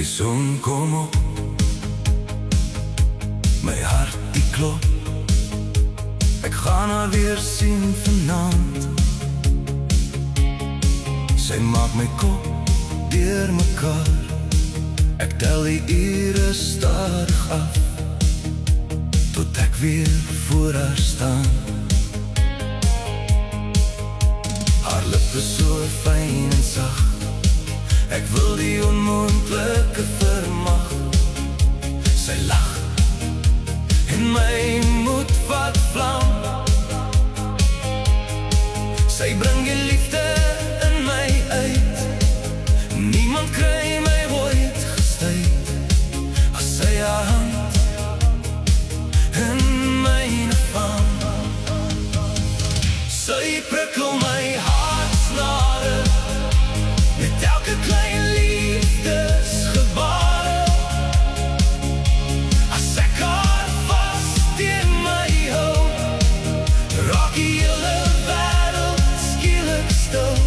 son kom op, my hart die klop. Ek gaan haar weer sien vanaand. Sy maak my kop deur mekaar. Ek tel die ure stadig af, tot ek weer voor haar staan. Haar lippe so fyn en sag, ek wil die onmoontlike vermag. Sy lag en my moed vat vlam. Sy bring die liefde in my uit. Niemand kry my ooit gestuit as sy haar hand in myne vang. Sy prikkel my hartsnare met elke klein liefdesgebare. As ek haar vast teen my hou, raak die hele wêreld skielik stil.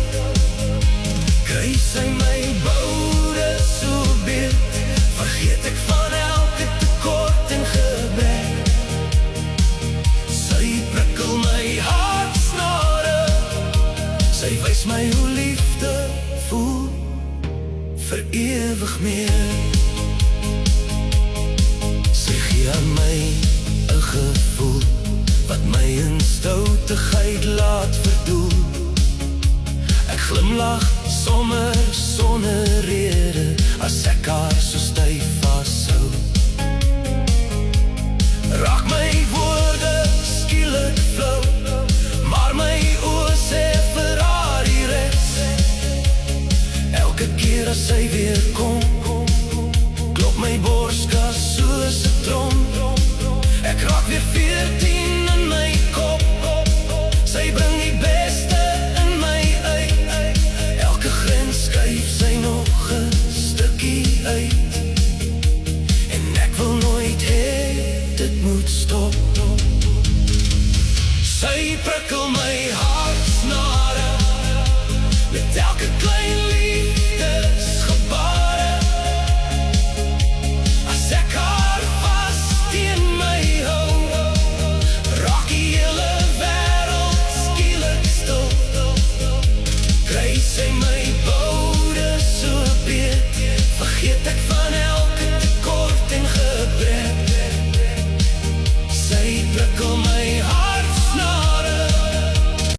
Kry sy my boude so beeld, vergeet ek van elke tekort en gebrek. Sy prikkel my hartsnare, sy wys my hoe liefde voel vir ewig meer. Sy gee aan my 'n gevoel wat my in stoutigheid laat verdoel. Ek glimlag sommer sonder rede as ek haar